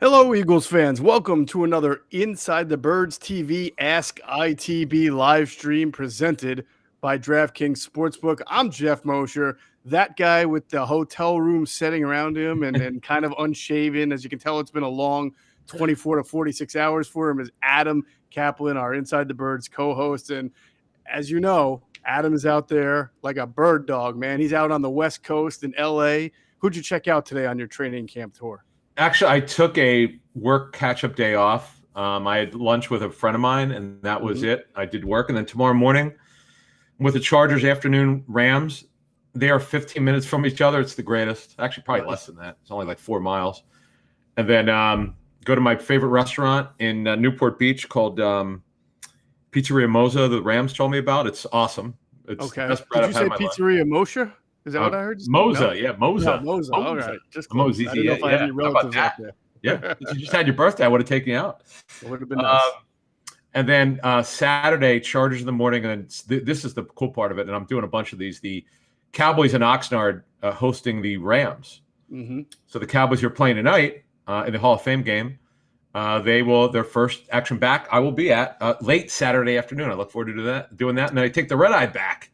Hello, Eagles fans. Welcome to another Inside the Birds TV Ask ITB live stream presented by DraftKings Sportsbook. I'm Jeff Mosher, that guy with the hotel room setting around him and kind of unshaven. As you can tell, it's been a long 24 to 46 hours for him. Is Adam Kaplan, our Inside the Birds co-host. And as you know, Adam is out there like a bird dog, man. He's out on the West Coast in LA. Who'd you check out today on your training camp tour? Actually, I took a work catch-up day off. I had lunch with a friend of mine, and that was it. I did work, and then tomorrow morning with the Chargers afternoon Rams, they are 15 minutes from each other. It's the greatest. Actually, probably less than that. It's only like 4 miles. And then go to my favorite restaurant in Newport Beach called Pizzeria Moza. The Rams told me about. It's awesome. It's okay. Did you say Pizzeria Moshe? Is that what I heard? Moza, no? Yeah, Moza. Yeah, Moza. All right, just close. I didn't know if I had any relatives out there. Yeah, if you just had your birthday, I would have taken you out. It would have been nice. And then Saturday, Chargers in the morning, and this is the cool part of it, and I'm doing a bunch of these. The Cowboys and Oxnard hosting the Rams. Mm-hmm. So the Cowboys are playing tonight in the Hall of Fame game. Their first action back I will be at late Saturday afternoon. I look forward to doing that. And then I take the red eye back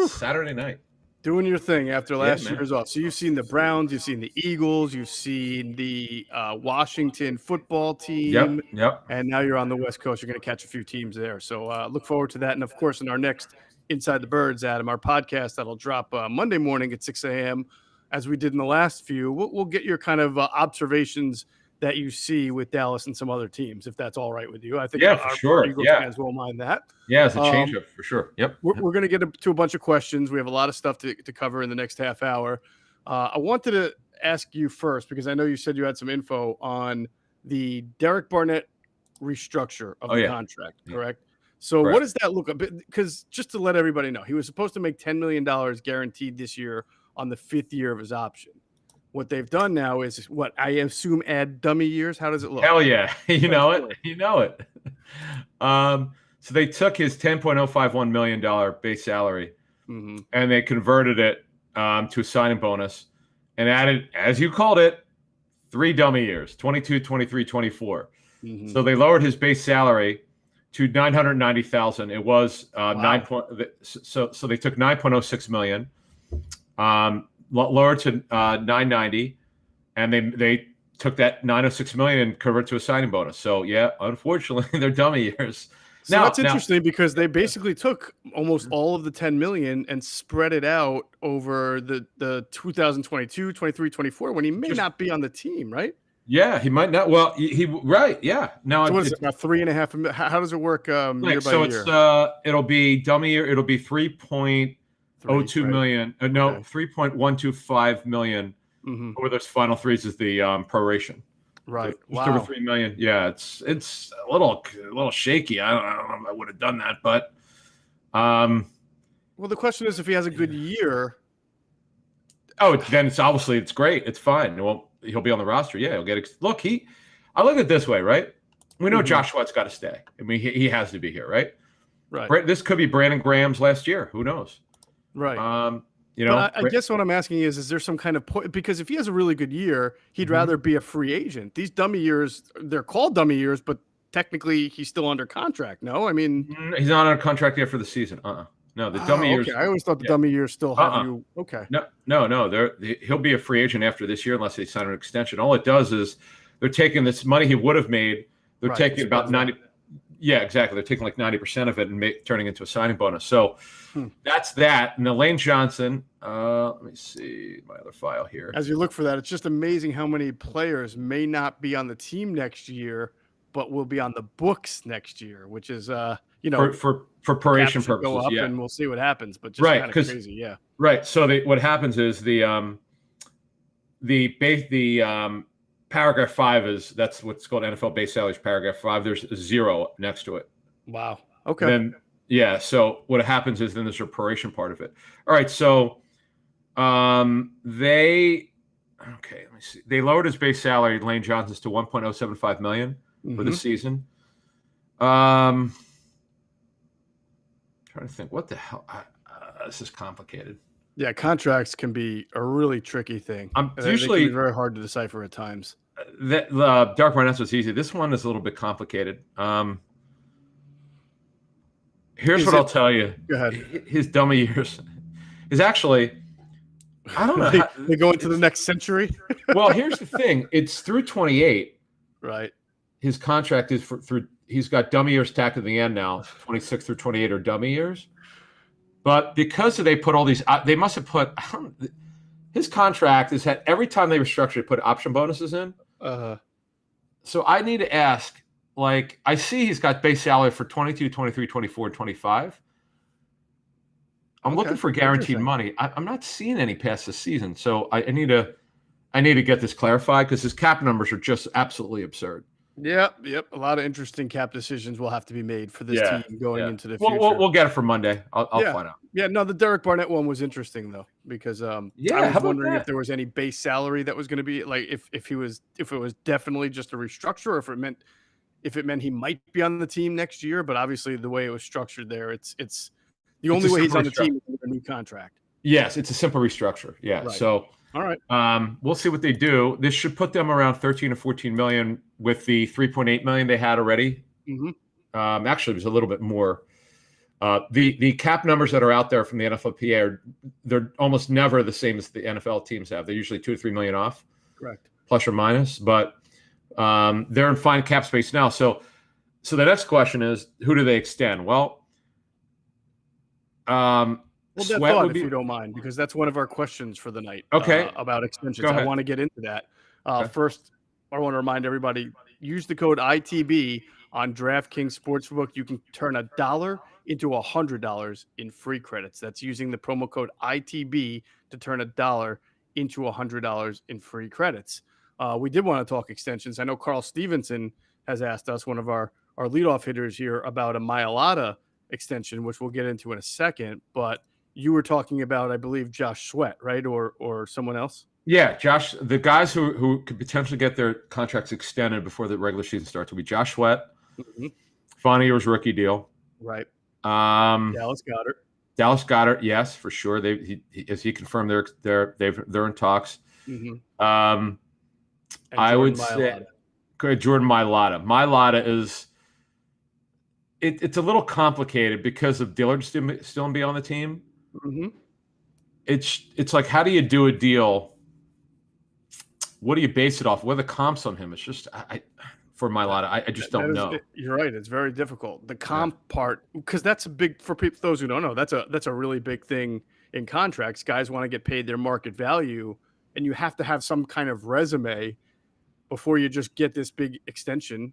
Saturday night. Doing your thing after last year's off. So you've seen the Browns, you've seen the Eagles, you've seen the Washington football team. Yep. And now you're on the West Coast. You're going to catch a few teams there. So look forward to that. And, of course, in our next Inside the Birds, Adam, our podcast that'll drop Monday morning at 6 a.m., as we did in the last few, we'll get your kind of observations that you see with Dallas and some other teams, if that's all right with you. I think sure. Eagles fans won't mind that. Yeah, it's a change-up for sure. Yep. We're going to get to a bunch of questions. We have a lot of stuff to cover in the next half hour. I wanted to ask you first, because I know you said you had some info on the Derrick Barnett restructure of the contract, correct? So what does that look like? Because just to let everybody know, he was supposed to make $10 million guaranteed this year on the 5th year of his option. What they've done now is what I assume add dummy years. How does it look? Hell yeah. You know it. So they took his $10.051 million base salary and they converted it to a signing bonus and added, as you called it, 3 dummy years, 22, 23, 24. So they lowered his base salary to $990,000. It was so they took $9.06 million. Lowered to $990, and they took that $906 million and converted to a signing bonus. So yeah, unfortunately, they're dummy years. So that's interesting because they basically took almost all of the $10 million and spread it out over the 2022, 23, 24 when he may not be on the team, right? Yeah, he might not. Well, he right. Yeah. Now so what is it, about $3.5 million? How does it work year by year? So it'll be dummy year. It'll be 3.02 million. No, 3.125 million over those final threes is the proration. Right. So just over 3 million. Yeah, it's a little shaky. I don't know if I would have done that, but well, the question is if he has a good year. Oh, then it's great. It's fine. Well, he'll be on the roster. Yeah, he'll get look, I look at it this way, right? We know Josh Sweat's got to stay. I mean, he has to be here, right? Right. This could be Brandon Graham's last year. Who knows? Right. But I guess what I'm asking is there some kind of point? Because if he has a really good year, he'd rather be a free agent. These dummy years, they're called dummy years, but technically he's still under contract. No, I mean he's not under contract yet for the season. No, the dummy years. I always thought the dummy years still have you. Okay. No. He'll be a free agent after this year unless they sign an extension. All it does is they're taking this money he would have made. They're taking about 90. Yeah, exactly. They're taking like 90% of it and turning it into a signing bonus. So that's that. And Lane Johnson, let me see my other file here. As you look for that, it's just amazing how many players may not be on the team next year, but will be on the books next year, which is, for proration purposes. Go up and we'll see what happens. But just kind of crazy, yeah. Right. So what happens is the paragraph 5 that's what's called NFL base salaries. Paragraph 5, there's a 0 next to it. Wow. Okay. So what happens is then there's a proration part of it. All right. So let me see. They lowered his base salary, Lane Johnson's, to $1.075 million for the season. Trying to think, what the hell? This is complicated. Yeah, contracts can be a really tricky thing. Usually they can be very hard to decipher at times. Derrick Barnett was easy. This one is a little bit complicated. Here's what I'll tell you. Go ahead. His dummy years is actually, I don't know. They go into the next century. Well, here's the thing. It's through 28. Right. His contract is through. He's got dummy years tacked at the end now. 26 through 28 are dummy years. But because they put all these, they must have put. His contract is that every time they restructure, they put option bonuses in. So I need to ask. Like, I see he's got base salary for 22, 23, 24, 25. I'm looking for guaranteed money. I'm not seeing any past this season. So I need to get this clarified because his cap numbers are just absolutely absurd. Yep. A lot of interesting cap decisions will have to be made for this team going into the future. We'll get it for Monday. I'll find out. Yeah, no, the Derrick Barnett one was interesting though because I was wondering if there was any base salary that was going to be like if it was definitely just a restructure or if it meant he might be on the team next year. But obviously the way it was structured there, it's the only way he's on the team is with a new contract. Yes, it's a simple restructure. Yeah, right. So. All right. We'll see what they do. This should put them around 13 or 14 million with the 3.8 million they had already. Mm-hmm. Actually, it was a little bit more. The cap numbers that are out there from the NFLPA they're almost never the same as the NFL teams have. They're usually 2 to 3 million off. Correct. Plus or minus, but they're in fine cap space now. So the next question is, who do they extend? Well, that thought, if you don't mind, because that's one of our questions for the night. Okay. About extensions. I want to get into that. First, I want to remind everybody, use the code ITB on DraftKings Sportsbook. You can turn $1 into $100 in free credits. That's using the promo code ITB to turn $1 into $100 in free credits. We did want to talk extensions. I know Carl Stevenson has asked us, one of our leadoff hitters here, about a Mailata extension, which we'll get into in a second, but you were talking about, I believe, Josh Sweat, right? Or someone else? Yeah, Josh. The guys who could potentially get their contracts extended before the regular season starts will be Josh Sweat, final year's rookie deal. Right. Dallas Goedert, yes, for sure. As he confirmed, they're in talks. Mm-hmm. I would say Jordan Mailata. Mailata is it's a little complicated because of Dillard still be on the team. Mm-hmm. It's like, how do you do a deal? What do you base it off? What are the comps on him? It's just for Mailata, I just don't know. You're right. It's very difficult. The comp part, because that's a big, for people, those who don't know, that's a really big thing in contracts. Guys want to get paid their market value, and you have to have some kind of resume before you just get this big extension.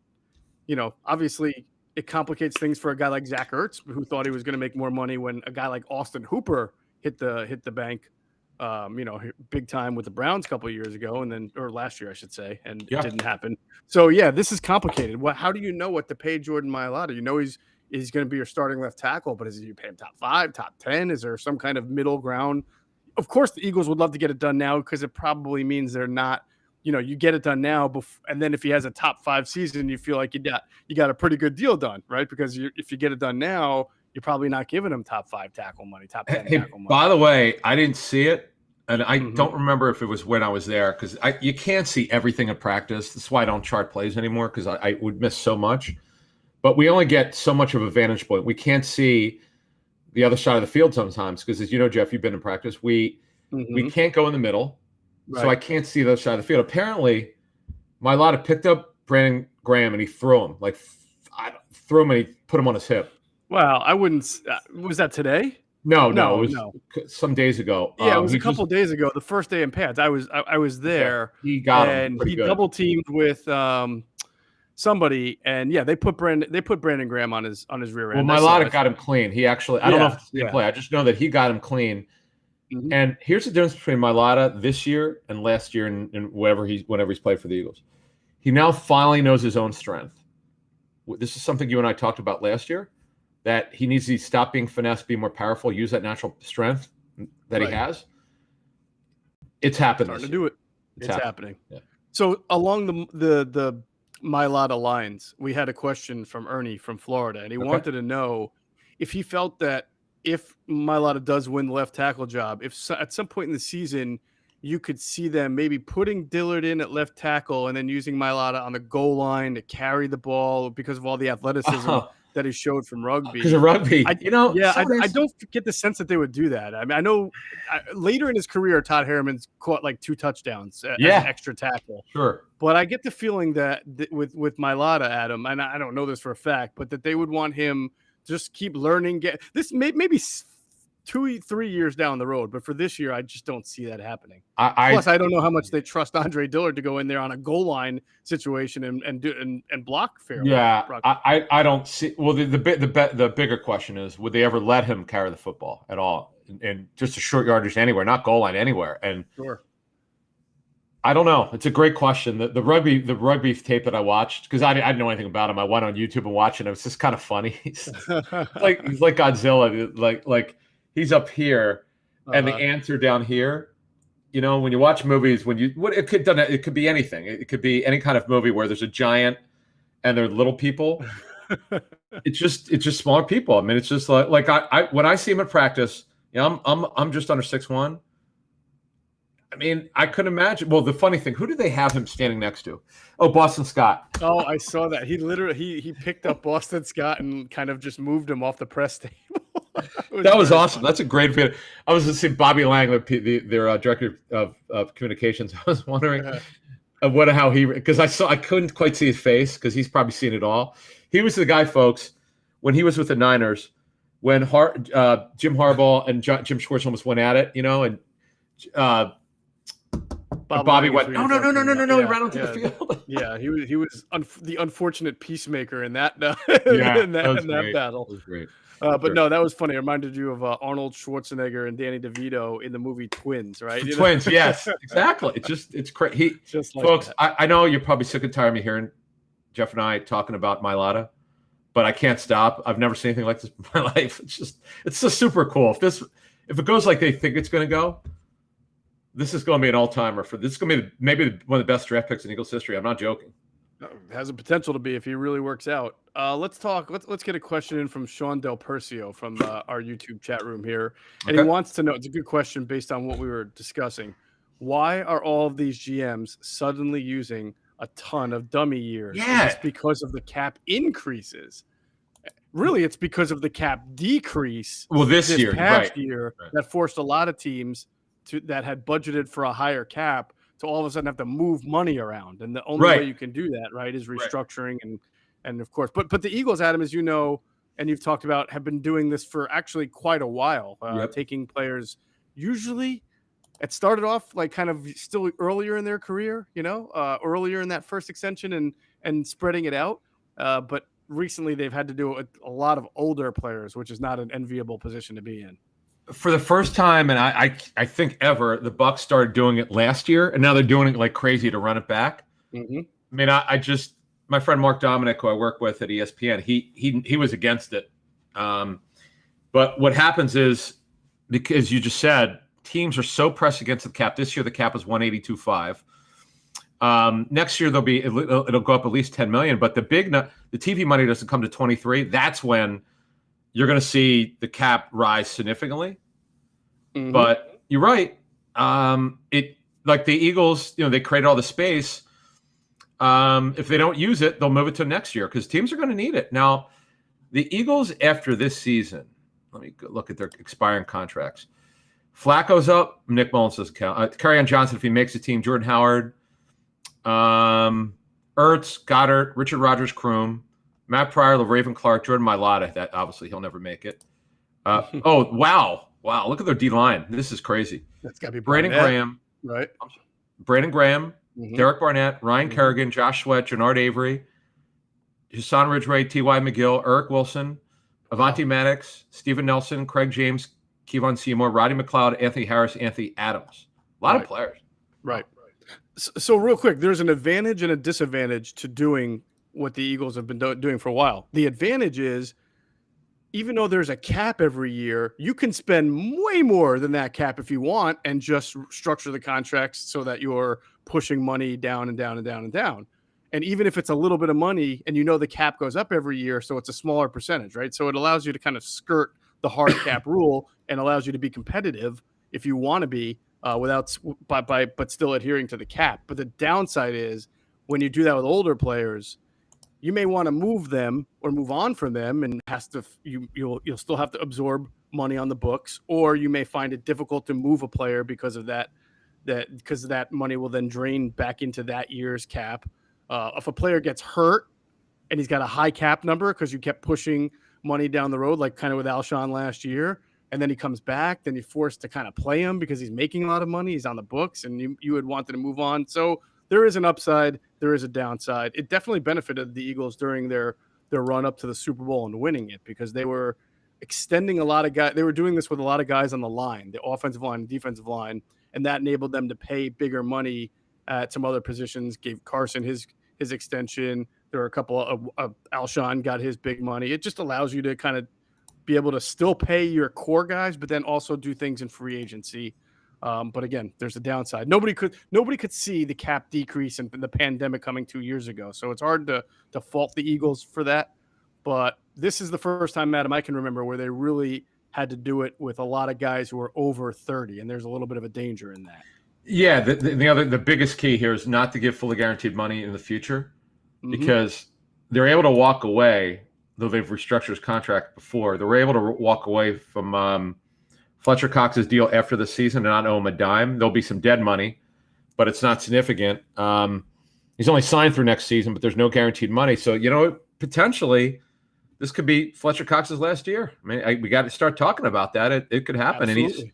You know, obviously it complicates things for a guy like Zach Ertz, who thought he was going to make more money when a guy like Austin Hooper hit the bank, big time with the Browns a couple of years ago, or last year, I should say, and it didn't happen. So yeah, this is complicated. How do you know what to pay Jordan Mailata? You know he's going to be your starting left tackle, but you pay him top 5, top 10? Is there some kind of middle ground? Of course, the Eagles would love to get it done now because it probably means they're not. You get it done now, and then if he has a top 5 season, you feel like you got a pretty good deal done, right? Because if you get it done now, you're probably not giving him top 5 tackle money, top 10 tackle money. By the way, I didn't see it, and I don't remember if it was when I was there, because you can't see everything in practice. That's why I don't chart plays anymore, because I would miss so much. But we only get so much of a vantage point. We can't see the other side of the field sometimes, because as you know, Jeff, you've been in practice. We can't go in the middle. Right. So I can't see the other side of the field. Apparently, Mailata picked up Brandon Graham and he threw him. And he put him on his hip. Wow, I wouldn't. Was that today? No, it was some days ago. Yeah, it was a couple days ago. The first day in pads, I was there. Yeah, he got him. And he double teamed with somebody, and they put Brandon Graham on his rear end. Well, Mailata got him clean. He actually, I don't know if it's the same play. I just know that he got him clean. Mm-hmm. And here's the difference between Mailata this year and last year, and whenever he's played for the Eagles. He now finally knows his own strength. This is something you and I talked about last year, that he needs to stop being finesse, be more powerful, use that natural strength that he has. It's happening. Starting to do it. It's happening. Yeah. So along the Mailata lines, we had a question from Ernie from Florida, and he wanted to know if he felt that if Mailata does win the left tackle job, if at some point in the season you could see them maybe putting Dillard in at left tackle and then using Mailata on the goal line to carry the ball because of all the athleticism that he showed from rugby. Because of rugby, I don't get the sense that they would do that. I mean, I know later in his career, Todd Harriman's caught like 2 touchdowns as an extra tackle. Sure. But I get the feeling that with Mailata, Adam, and I don't know this for a fact, but that they would want him to just keep learning. This maybe 2-3 years down the road, but for this year, I just don't see that happening. Plus, I don't know how much they trust Andre Dillard to go in there on a goal line situation and block fairly. Yeah, I don't see. Well, the bigger question is, would they ever let him carry the football at all, and just a short yardage anywhere, not goal line anywhere? And sure. I don't know. It's a great question. The rugby tape that I watched, because I didn't know anything about him. I went on YouTube and watched it. It was just kind of funny. He's like Godzilla, like. He's up here, and the ants are down here. You know, when you watch movies, it could be anything. It could be any kind of movie where there's a giant and they're little people. It's just smaller people. I mean, it's just like I when I see him at practice, I'm just under 6'1". I mean, I couldn't imagine. Well, the funny thing, who do they have him standing next to? Oh, Boston Scott. Oh, I saw that. He literally he picked up Boston Scott and kind of just moved him off the press table. That was awesome. Funny. That's a great video. I was listening to Bobby Lang, their director of communications. I was wondering because I couldn't quite see his face because he's probably seen it all. He was the guy, folks, when he was with the Niners, when Jim Harbaugh and Jim Schwartz almost went at it, and Bobby went, no, he ran onto the field. Yeah, he was the unfortunate peacemaker in that in that battle. It was great. But no, that was funny. It reminded you of Arnold Schwarzenegger and Danny DeVito in the movie Twins, right? Twins, yes, exactly. It's crazy. Folks, I know you're probably sick and tired of me hearing Jeff and I talking about Mailata, but I can't stop. I've never seen anything like this in my life. It's just super cool. If it goes like they think it's going to go, this is going to be an all-timer. This is going to be maybe one of the best draft picks in Eagles history. I'm not joking. It has a potential to be if he really works out. Let's get a question in from Sean Del Percio from our YouTube chat room here. And he wants to know, it's a good question based on what we were discussing. Why are all of these GMs suddenly using a ton of dummy years? Yeah. It's because of the cap increases. Really, it's because of the cap decrease. Well, this past year that forced a lot of teams that had budgeted for a higher cap to all of a sudden have to move money around. And the only way you can do that, right, is restructuring and of course. But the Eagles, Adam, as you know, and you've talked about, have been doing this for actually quite a while, taking players usually it started off like kind of still earlier in their career, earlier in that first extension and spreading it out. But recently they've had to do it with a lot of older players, which is not an enviable position to be in. For the first time, and I think ever, the Bucs started doing it last year, and now they're doing it like crazy to run it back. Mm-hmm. I mean, my friend Mark Dominic, who I work with at ESPN, he was against it. But what happens is, because you just said, teams are so pressed against the cap. This year, the cap is 182.5. Next year, it'll go up at least $10 million. But the TV money doesn't come to 23. That's when you're going to see the cap rise significantly. Mm-hmm. But you're right. Like the Eagles, they created all the space. If they don't use it, they'll move it to next year because teams are going to need it. Now, the Eagles after this season, let me look at their expiring contracts. Flacco's up. Nick Mullins doesn't count. Kerryon Johnson, if he makes the team. Jordan Howard. Ertz, Goddard, Richard Rodgers, Kroom. Matt Pryor, LaRaven Clark, Jordan Mailata. That obviously he'll never make it. Wow! Look at their D line. This is crazy. That's got to be Brandon Graham, right? Brandon Graham, mm-hmm. Derrick Barnett, Ryan Kerrigan, Josh Sweat, Jannard Avery, Hassan Ridgeway, T.Y. McGill, Eric Wilson, Avonte Maddox, Steven Nelson, Craig James, Kevon Seymour, Roddy McLeod, Anthony Harris, Anthony Adams. A lot of players. Right. So real quick, there's an advantage and a disadvantage to doing what the Eagles have been doing for a while. The advantage is, even though there's a cap every year, you can spend way more than that cap if you want and just structure the contracts so that you're pushing money down and down and down and down. And even if it's a little bit of money and the cap goes up every year, so it's a smaller percentage, right? So it allows you to kind of skirt the hard cap rule and allows you to be competitive if you want to be but still adhering to the cap. But the downside is when you do that with older players, you may want to move them or move on from them, and you'll still have to absorb money on the books, or you may find it difficult to move a player because of that money will then drain back into that year's cap. If a player gets hurt and he's got a high cap number because you kept pushing money down the road, like kind of with Alshon last year, and then he comes back, then you're forced to kind of play him because he's making a lot of money, he's on the books, and you had wanted to move on. So there is an upside, there is a downside. It definitely benefited the Eagles during their run up to the Super Bowl and winning it, because they were extending a lot of guys. They were doing this with a lot of guys on the line, the offensive line, the defensive line, and that enabled them to pay bigger money at some other positions. Gave Carson his extension. There were a couple of Alshon got his big money. It just allows you to kind of be able to still pay your core guys, but then also do things in free agency. But again, there's a downside. Nobody could see the cap decrease and the pandemic coming 2 years ago. So it's hard to fault the Eagles for that. But this is the first time, Adam, I can remember where they really had to do it with a lot of guys who are over 30, and there's a little bit of a danger in that. Yeah, the biggest key here is not to give fully guaranteed money in the future, because they're able to walk away, though they've restructured his contract before. They were able to walk away from Fletcher Cox's deal after the season and not owe him a dime. There'll be some dead money, but it's not significant. He's only signed through next season, but there's no guaranteed money. So, potentially this could be Fletcher Cox's last year. I mean, we got to start talking about that. It could happen. Absolutely. And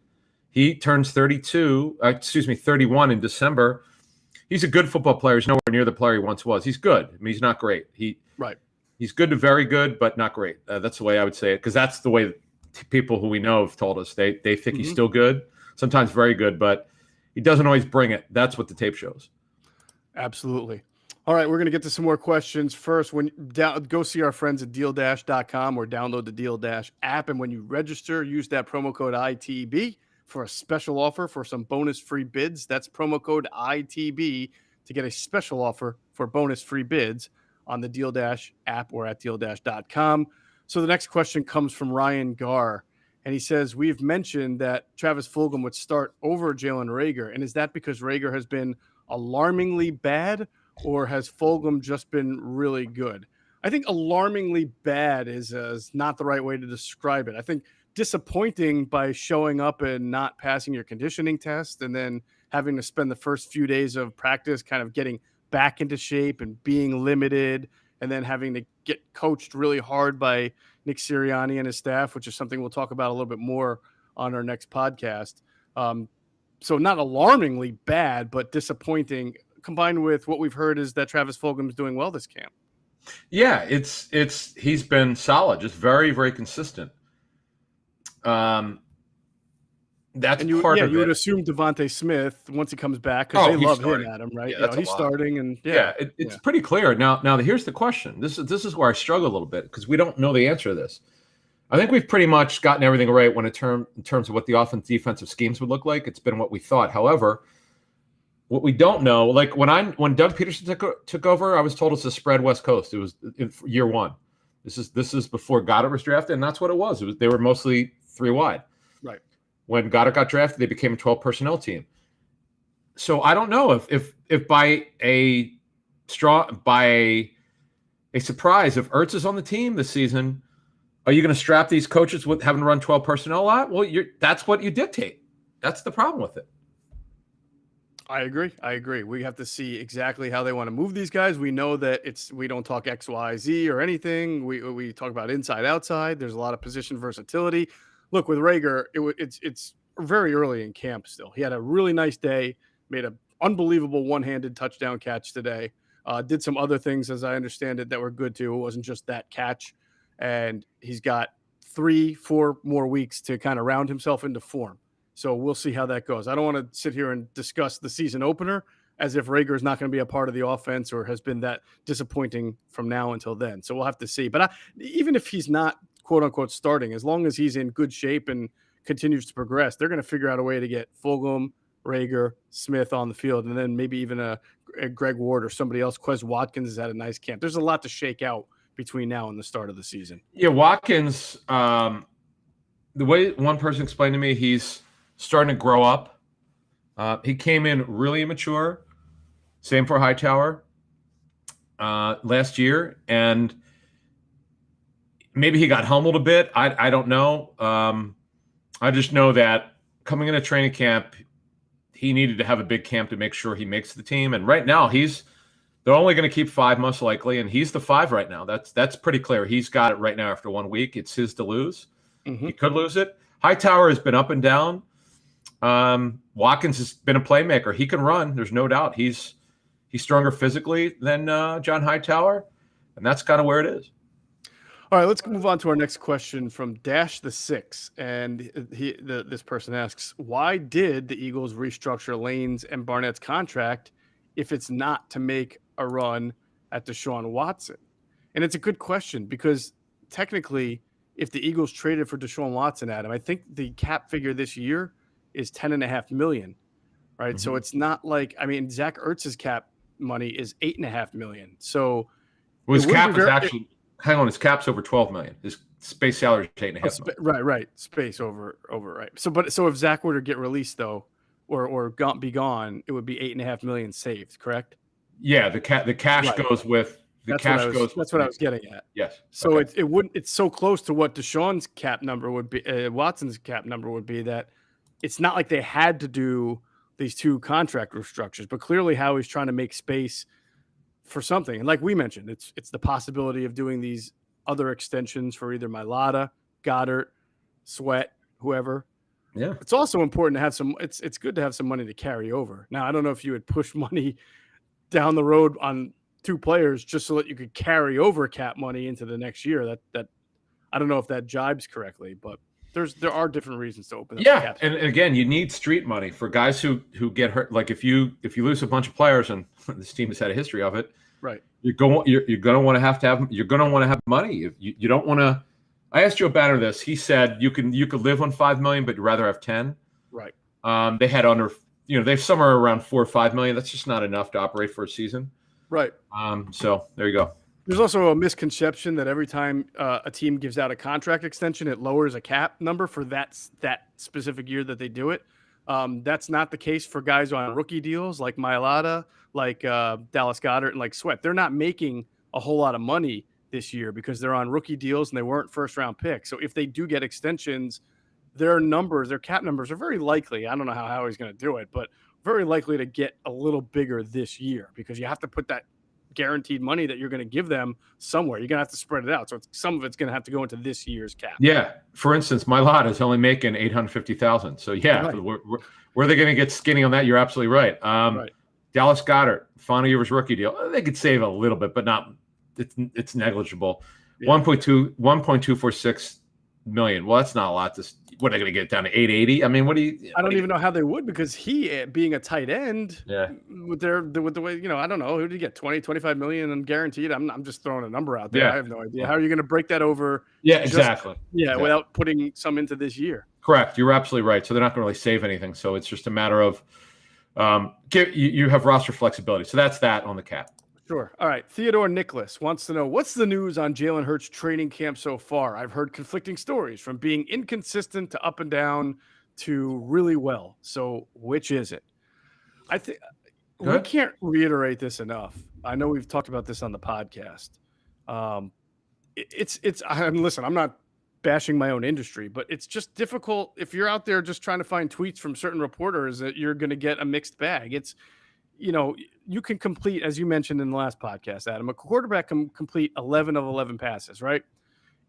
he turns 31 in December. He's a good football player. He's nowhere near the player he once was. He's good. I mean, he's not great. He's good to very good, but not great. That's the way I would say it, because that's the way people who we know have told us. They think he's still good, sometimes very good, but he doesn't always bring it. That's what the tape shows. Absolutely. All right, we're going to get to some more questions. First, go see our friends at DealDash.com or download the Deal Dash app, and when you register, use that promo code ITB for a special offer for some bonus free bids. That's promo code ITB to get a special offer for bonus free bids on the Deal Dash app or at DealDash.com. So the next question comes from Ryan Garr, and he says, we've mentioned that Travis Fulgham would start over Jalen Reagor, and is that because Reagor has been alarmingly bad, or has Fulgham just been really good? I think alarmingly bad is not the right way to describe it. I think disappointing by showing up and not passing your conditioning test and then having to spend the first few days of practice kind of getting back into shape and being limited, and then having to get coached really hard by Nick Sirianni and his staff, which is something we'll talk about a little bit more on our next podcast. So not alarmingly bad, but disappointing, combined with what we've heard is that Travis Fulgham is doing well this camp. Yeah, he's been solid, just very, very consistent. That's part of it. You would assume Devontae Smith, once he comes back, because they love starting. him, Adam, right? Yeah, he's starting, and it's pretty clear. Now here's the question. This is where I struggle a little bit, because we don't know the answer to this. I think we've pretty much gotten everything right in terms of what the defensive schemes would look like. It's been what we thought. However, what we don't know, like when Doug Peterson took over, I was told it's a spread West Coast. It was in year one. This is before Goddard was drafted, and that's what it was. They were mostly three wide. Right. When Goddard got drafted, they became a 12 personnel team. So I don't know if by a surprise, if Ertz is on the team this season, are you going to strap these coaches with having to run 12 personnel a lot? Well, that's what you dictate. That's the problem with it. I agree. We have to see exactly how they want to move these guys. We know that we don't talk X, Y, Z or anything. We talk about inside, outside. There's a lot of position versatility. Look, with Reagor, it's very early in camp still. He had a really nice day, made an unbelievable one-handed touchdown catch today. Did some other things, as I understand it, that were good too. It wasn't just that catch. And he's got 3-4 more weeks to kind of round himself into form. So we'll see how that goes. I don't want to sit here and discuss the season opener as if Reagor is not going to be a part of the offense or has been that disappointing from now until then. So we'll have to see. But even if he's not, quote unquote, starting, as long as he's in good shape and continues to progress, they're going to figure out a way to get Fulgham, Reagor, Smith on the field, and then maybe even a Greg Ward or somebody else. Quez Watkins has had a nice camp. There's a lot to shake out between now and the start of the season. Yeah, Watkins, the way one person explained to me, he's starting to grow up. He came in really immature. Same for Hightower last year, and maybe he got humbled a bit. I don't know. I just know that coming into training camp, he needed to have a big camp to make sure he makes the team. And right now, they're only going to keep 5 most likely, and he's the 5 right now. That's pretty clear. He's got it right now after 1 week. It's his to lose. Mm-hmm. He could lose it. Hightower has been up and down. Watkins has been a playmaker. He can run. There's no doubt. He's stronger physically than John Hightower, and that's kind of where it is. All right, let's move on to our next question from Dash the Six, and this person asks, why did the Eagles restructure Lane's and Barnett's contract if it's not to make a run at Deshaun Watson? And it's a good question because technically, if the Eagles traded for Deshaun Watson, Adam, I think the cap figure this year is $10.5 million, right? Mm-hmm. So it's not like, I mean, Zach Ertz's cap money is $8.5 million. So his cap is actually. Hang on, his cap's over $12 million. His space salary is $8.5 million. Right. Space over right. So if Zach were to get released though, or be gone, it would be $8.5 million saved, correct? Yeah, the cash goes with the cash goes. That's what I was getting at. Yes. So okay. it wouldn't. It's so close to what Deshaun's cap number would be. Watson's cap number would be that it's not like they had to do these 2 contract restructures, but clearly Howie's trying to make space for something. And like we mentioned, it's the possibility of doing these other extensions for either Mailata, Goddard, Sweat, whoever. Yeah. It's also important to have it's good to have some money to carry over. Now, I don't know if you would push money down the road on 2 players just so that you could carry over cap money into the next year. That I don't know if that jibes correctly, but there are different reasons to open up the cap. And again, you need street money for guys who get hurt. Like if you lose a bunch of players, and this team has had a history of it, right? You're going to want to have money. You don't want to. I asked Joe Banner this. He said you could live on $5 million, but you'd rather have 10. Right. They had they have somewhere around $4 or $5 million. That's just not enough to operate for a season. Right. So there you go. There's also a misconception that every time a team gives out a contract extension, it lowers a cap number for that specific year that they do it. That's not the case for guys on rookie deals like Mailata, like Dallas Goedert, and like Sweat. They're not making a whole lot of money this year because they're on rookie deals and they weren't first-round picks. So if they do get extensions, their cap numbers are very likely. I don't know how he's going to do it, but very likely to get a little bigger this year because you have to put that guaranteed money that you're going to give them somewhere. You're going to have to spread it out. So some of it's going to have to go into this year's cap. Yeah. For instance, Mailata is only making $850,000. So yeah, right. Where are they going to get skinny on that? You're absolutely right. Right. Dallas Goedert, final year of his rookie deal. They could save a little bit, but not. It's negligible. Yeah. 1.246 million. Well, that's not a lot. What are they going to get down to 880? I mean, I don't even know how they would because he being a tight end. Yeah. With the way I don't know who did he get 25 million and guaranteed. I'm just throwing a number out there. Yeah. I have no idea. How are you going to break that over? Yeah, exactly. Without putting some into this year. Correct. You're absolutely right. So they're not going to really save anything. So it's just a matter of you have roster flexibility. So that's that on the cap. Sure. All right. Theodore Nicholas wants to know, what's the news on Jalen Hurts training camp so far? I've heard conflicting stories from being inconsistent to up and down to really well. So which is it? I think we can't reiterate this enough. I know we've talked about this on the podcast. Listen, I'm not bashing my own industry, but it's just difficult if you're out there just trying to find tweets from certain reporters that you're going to get a mixed bag. It's, you can complete, as you mentioned in the last podcast, Adam, a quarterback can complete 11 of 11 passes, right?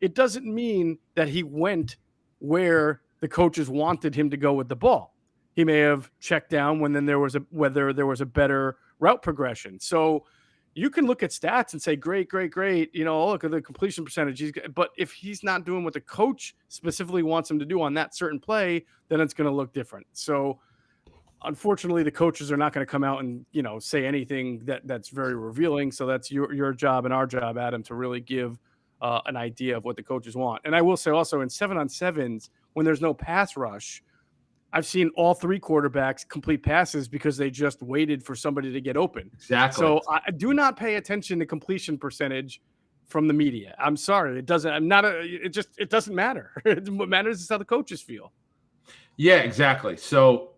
It doesn't mean that he went where the coaches wanted him to go with the ball. He may have checked down whether there was a better route progression. So you can look at stats and say, great. Look at the completion percentage. But if he's not doing what the coach specifically wants him to do on that certain play, then it's going to look different. So unfortunately, the coaches are not going to come out and, say anything that's very revealing. So that's your job and our job, Adam, to really give an idea of what the coaches want. And I will say also in 7-on-7s, when there's no pass rush, I've seen all 3 quarterbacks complete passes because they just waited for somebody to get open. Exactly. So I do not pay attention to completion percentage from the media. I'm sorry. It doesn't. It doesn't matter. What matters is how the coaches feel. Yeah, exactly. So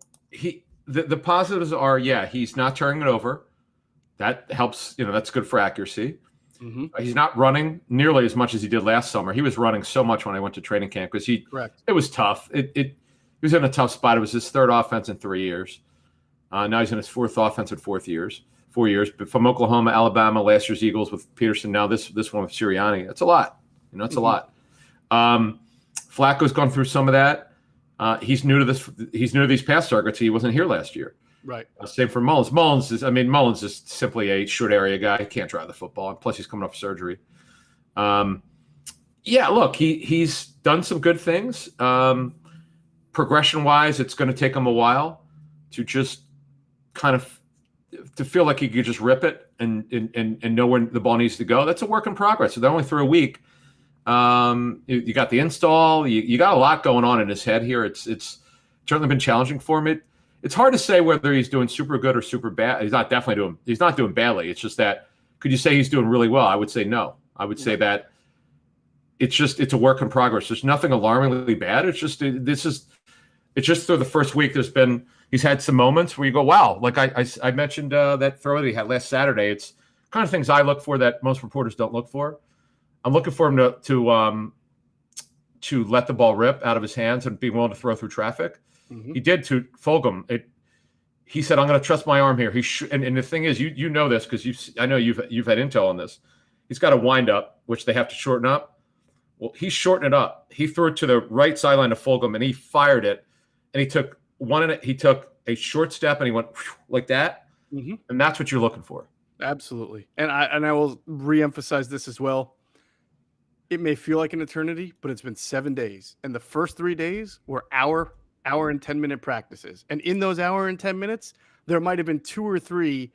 the positives are, he's not turning it over. That helps. That's good for accuracy. Mm-hmm. He's not running nearly as much as he did last summer. He was running so much when I went to training camp because Correct. it was tough. He was in a tough spot. It was his third offense in 3 years. Now he's in his fourth offense in 4 years. But from Oklahoma, Alabama, last year's Eagles with Peterson, now this one with Sirianni. It's a lot. It's a lot. Flacco's gone through some of that. He's new to this. He's new to these pass targets. He wasn't here last year. Right. Same for Mullins. Mullins is simply a short area guy. He can't drive the football. And plus, he's coming off surgery. Look, he's done some good things. Progression-wise, it's going to take him a while to just kind of to feel like he could just rip it and know where the ball needs to go. That's a work in progress. So they're only through a week. You got the install. You got a lot going on in his head here. It's certainly been challenging for him. It's hard to say whether he's doing super good or super bad. He's not doing badly. It's just that, could you say he's doing really well? I would say no. I would say that it's a work in progress. There's nothing alarmingly bad. It's just through the first week. He's had some moments where you go, wow. Like I mentioned that throw that he had last Saturday. It's kind of things I look for that most reporters don't look for. I'm looking for him to let the ball rip out of his hands and be willing to throw through traffic. Mm-hmm. He did to Fulgham. He said, "I'm going to trust my arm here." And the thing is, you know this because I know you've had intel on this. He's got a wind up, which they have to shorten up. Well, he shortened it up. He threw it to the right sideline to Fulgham, and he fired it. And he took a short step, and he went like that. Mm-hmm. And that's what you're looking for. Absolutely. And I will reemphasize this as well. It may feel like an eternity, but it's been 7 days, and the first 3 days were hour and 10-minute practices. And in those hour and 10 minutes, there might have been 2 or 3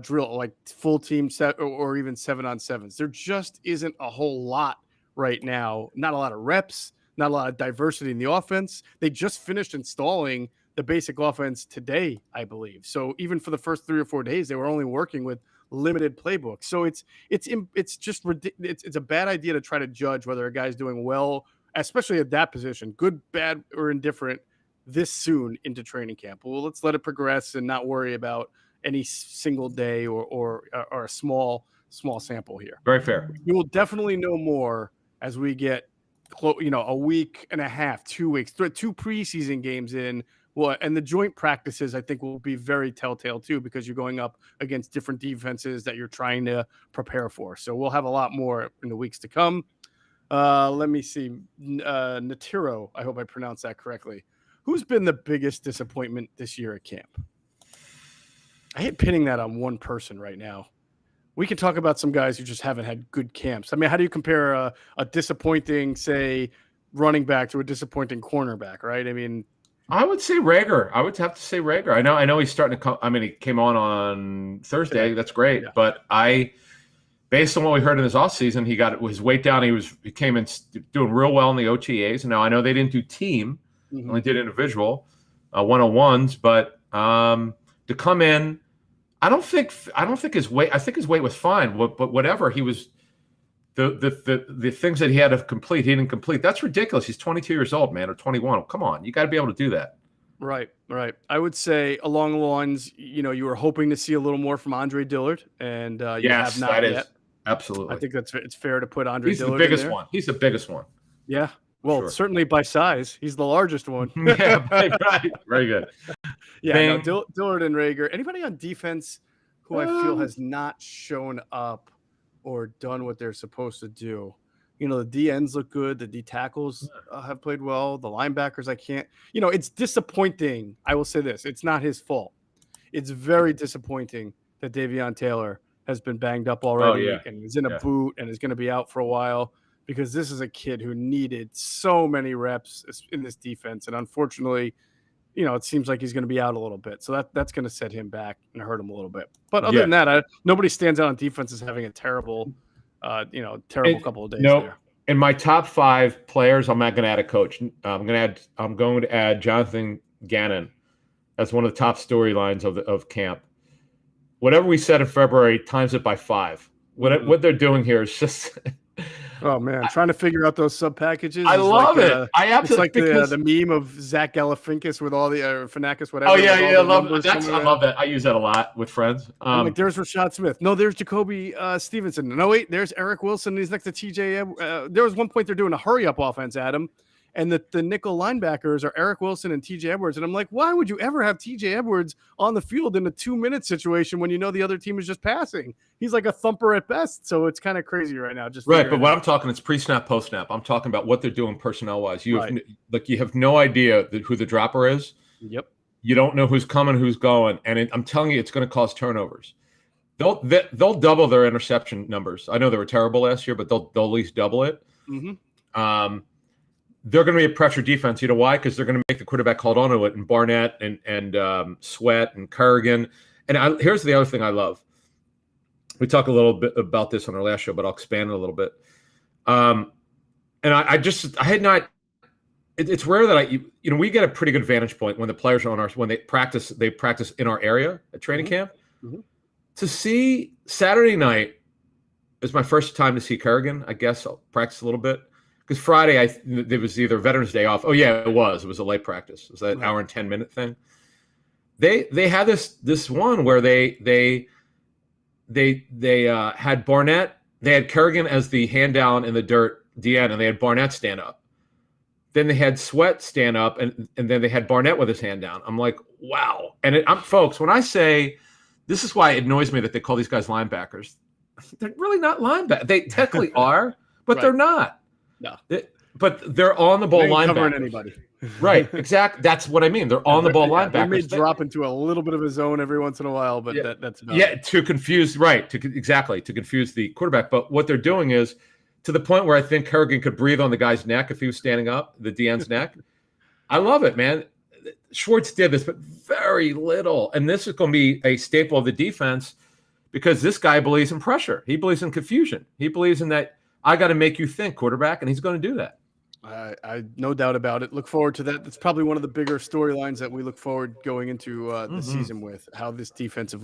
drill, like full team set or even 7-on-7s. There just isn't a whole lot right now. Not a lot of reps, not a lot of diversity in the offense. They just finished installing the basic offense today, I believe. So even for the first 3 or 4 days, they were only working with limited playbook. So it's just ridiculous. It's a bad idea to try to judge whether a guy's doing well, especially at that position, good, bad, or indifferent, this soon into training camp. Well, let's let it progress and not worry about any single day or a small sample here. Very fair. You will definitely know more as we get a week and a half, 2 weeks, 2 preseason games in. Well, and the joint practices, I think, will be very telltale, too, because you're going up against different defenses that you're trying to prepare for. So we'll have a lot more in the weeks to come. Let me see. Natiro, I hope I pronounced that correctly. Who's been the biggest disappointment this year at camp? I hate pinning that on one person right now. We can talk about some guys who just haven't had good camps. I mean, how do you compare a disappointing, say, running back to a disappointing cornerback, right? I mean, I would say Reagor. I would have to say Reagor. I know he's starting to come. I mean, he came on Thursday. That's great. Yeah. But based on what we heard in his offseason, he got his weight down. He came in doing real well in the OTAs. And now I know they didn't do team, only did individual one-on-ones. But to come in, I don't think his weight. I think his weight was fine. But whatever, he was the things that he had to complete, he didn't complete. That's ridiculous. He's 22 years old, man, or 21. Come on, you got to be able to do that. Right. I would say along the lines, you were hoping to see a little more from Andre Dillard, and you have not yet. Absolutely. I think it's fair to put Andre Dillard. He's the biggest one. He's the biggest one. Yeah. Well, certainly by size, he's the largest one. Yeah, right. Very good. Yeah. No, Dillard and Reagor. Anybody on defense who I feel has not shown up or done what they're supposed to do? The D ends look good. The D tackles have played well. The linebackers, I can't. It's disappointing. I will say this. It's not his fault. It's very disappointing that Davion Taylor has been banged up already and is in a boot and is going to be out for a while, because this is a kid who needed so many reps in this defense. And unfortunately, it seems like he's going to be out a little bit. So that's going to set him back and hurt him a little bit. But other than that, nobody stands out on defense as having a terrible couple of days there. In my top 5 players, I'm not going to add a coach. I'm going to add Jonathan Gannon as one of the top storylines of camp. Whatever we said in February, times it by 5. What they're doing here is just Oh man, trying to figure out those sub packages. I love it. I It's like absolutely the meme of Zach Galifianakis with all the Finakis, whatever. Oh yeah, with yeah, all the numbers I coming around. love that. I use that a lot with friends. I'm like, there's Rashad Smith. No, there's Jacoby Stevenson. No, wait, there's Eric Wilson. He's next to TJ. There was one point they're doing a hurry up offense, Adam, and the nickel linebackers are Eric Wilson and TJ Edwards. And I'm like, why would you ever have TJ Edwards on the field in a 2-minute situation when you know the other team is just passing? He's like a thumper at best. So it's kind of crazy right now. Just right, but what I'm talking, it's pre-snap, post-snap. I'm talking about what they're doing personnel-wise. You have you have no idea who the dropper is. Yep. You don't know who's coming, who's going, and I'm telling you, it's going to cause turnovers. They'll double their interception numbers. I know they were terrible last year, but they'll at least double it. Mm-hmm. They're going to be a pressure defense. You know why? Because they're going to make the quarterback hold on to it, and Barnett and Sweat and Kerrigan. And here's the other thing I love. We talked a little bit about this on our last show, but I'll expand it a little bit. And I had not. It's rare that we get a pretty good vantage point when the players are when they practice in our area at training camp. Mm-hmm. To see Saturday night is my first time to see Kerrigan. I guess I'll practice a little bit because Friday there was either Veterans Day off. Oh yeah, it was a late practice. It was that hour and 10-minute thing. They had this one where they had Barnett. They had Kerrigan as the hand down in the dirt DN, and they had Barnett stand up. Then they had Sweat stand up, and then they had Barnett with his hand down. I'm like, wow. And folks, when I say this is why it annoys me that they call these guys linebackers, they're really not linebackers. They technically are, but they're not. No. But they're on the ball linebackers. Covering anybody. Right, exactly. That's what I mean. They're on the ball linebackers. They may drop into a little bit of a zone every once in a while, but that's about it. To confuse the quarterback. But what they're doing is to the point where I think Kerrigan could breathe on the guy's neck if he was standing up, the DN's neck. I love it, man. Schwartz did this, but very little. And this is going to be a staple of the defense because this guy believes in pressure. He believes in confusion. He believes in that I got to make you think, quarterback, and he's going to do that. I no doubt about it. Look forward to that. That's probably one of the bigger storylines that we look forward going into the season with how this defensive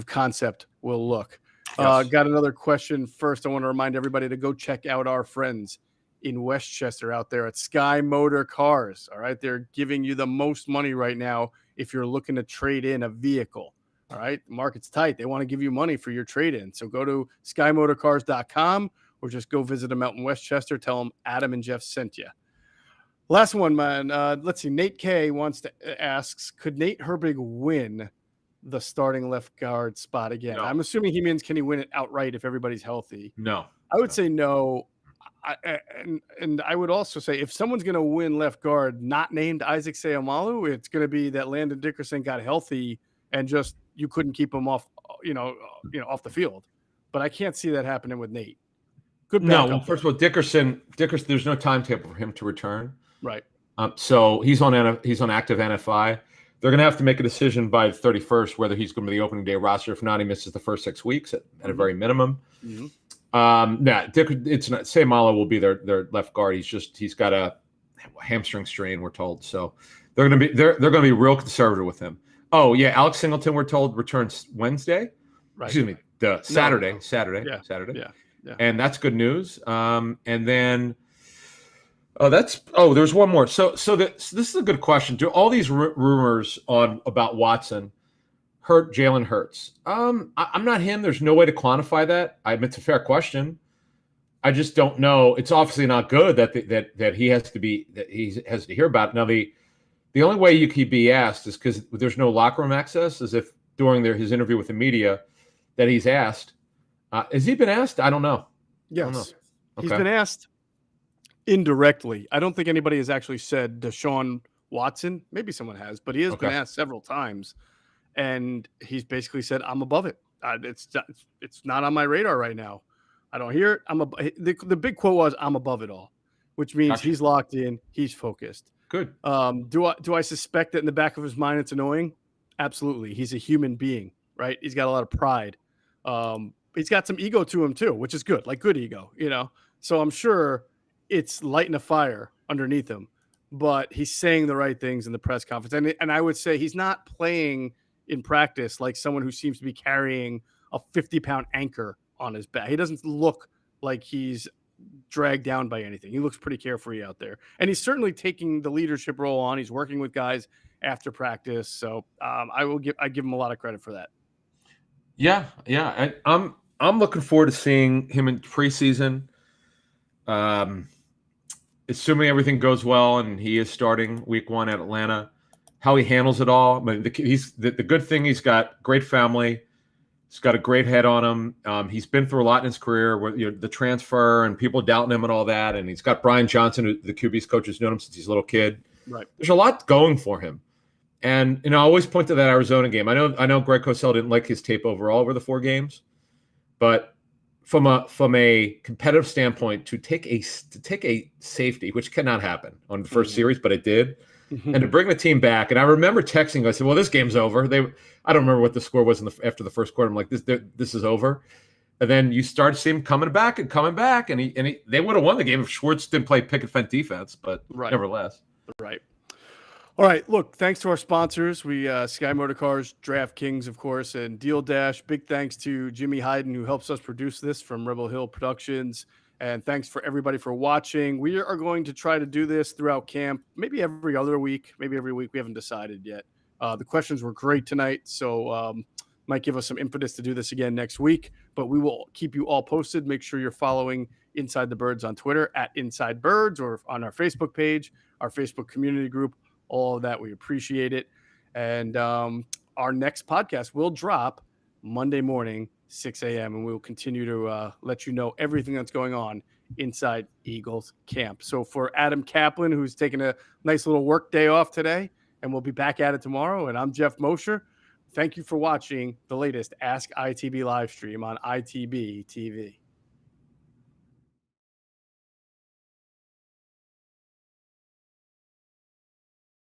concept will look. Yes. Got another question. First, I want to remind everybody to go check out our friends in Westchester out there at Sky Motor Cars. All right. They're giving you the most money right now if you're looking to trade in a vehicle. All right. The market's tight. They want to give you money for your trade in. So go to skymotorcars.com or just go visit them out in Westchester. Tell them Adam and Jeff sent you. Last one, man. Let's see. Nate K asks, could Nate Herbig win the starting left guard spot again? No. I'm assuming he means can he win it outright if everybody's healthy? No. I would say no. And I would also say if someone's going to win left guard not named Isaac Seumalo, it's going to be that Landon Dickerson got healthy and just you couldn't keep him off, off the field. But I can't see that happening with Nate. Good backup. No, well, first of all, Dickerson, there's no timetable for him to return. Right. So he's on active NFI. They're going to have to make a decision by the 31st whether he's going to be the opening day roster. If not, he misses the first 6 weeks at a very minimum. Mm-hmm. It's not. Seumalo will be their left guard. He's got a hamstring strain, we're told. So they're going to be real conservative with him. Oh yeah, Alex Singleton, we're told, returns Wednesday. Right. Excuse me, Saturday. No. Saturday. Yeah. Saturday. Yeah. And that's good news. And then, there's one more. So this is a good question. Do all these rumors about Watson hurt Jalen Hurts? I'm not him. There's no way to quantify that. It's a fair question. I just don't know. It's obviously not good that he has to hear about it. Now the only way you could be asked is because there's no locker room access, as if during his interview with the media that he's asked. Has he been asked? I don't know. Yes. I don't know. He's Okay. been asked indirectly. I don't think anybody has actually said Deshaun Watson. Maybe someone has, but he has been asked several times. And he's basically said, I'm above it. It's not on my radar right now. I don't hear it. The big quote was, I'm above it all, which means he's locked in. He's focused. Good. Do I suspect that in the back of his mind it's annoying? Absolutely. He's a human being, right? He's got a lot of pride. He's got some ego to him too, which is good, like good ego, So I'm sure it's lighting a fire underneath him, but he's saying the right things in the press conference. And I would say he's not playing in practice like someone who seems to be carrying a 50-pound anchor on his back. He doesn't look like he's dragged down by anything. He looks pretty carefree out there, and he's certainly taking the leadership role on. He's working with guys after practice, so I give him a lot of credit for that. Yeah. I'm looking forward to seeing him in preseason. Assuming everything goes well and he is starting week 1 at Atlanta, how he handles it all. I mean, the good thing, he's got great family. He's got a great head on him. He's been through a lot in his career, where the transfer and people doubting him and all that. And he's got Brian Johnson, who the QB's coach, has known him since he's a little kid. Right. There's a lot going for him. And I always point to that Arizona game. I know Greg Cosell didn't like his tape overall over the 4 games, but from a competitive standpoint, to take a safety, which cannot happen on the first series, but it did, and to bring the team back. And I remember texting, I said, "Well, this game's over." I don't remember what the score was after the first quarter. I'm like, "This is over." And then you start to see him coming back, and they would have won the game if Schwartz didn't play picket fence defense, but nevertheless. Right. All right, look, thanks to our sponsors. Sky Motorcars, DraftKings, of course, and Deal Dash. Big thanks to Jimmy Hyden, who helps us produce this from Rebel Hill Productions. And thanks for everybody for watching. We are going to try to do this throughout camp, maybe every other week, maybe every week. We haven't decided yet. The questions were great tonight, so might give us some impetus to do this again next week. But we will keep you all posted. Make sure you're following Inside the Birds on Twitter at Inside Birds, or on our Facebook page, our Facebook community group. All of that, we appreciate it. And our next podcast will drop Monday morning, 6 a.m., and we will continue to let you know everything that's going on inside Eagles camp. So for Adam Kaplan, who's taking a nice little work day off today, and we'll be back at it tomorrow, and I'm Jeff Mosher. Thank you for watching the latest Ask ITB live stream on ITB TV.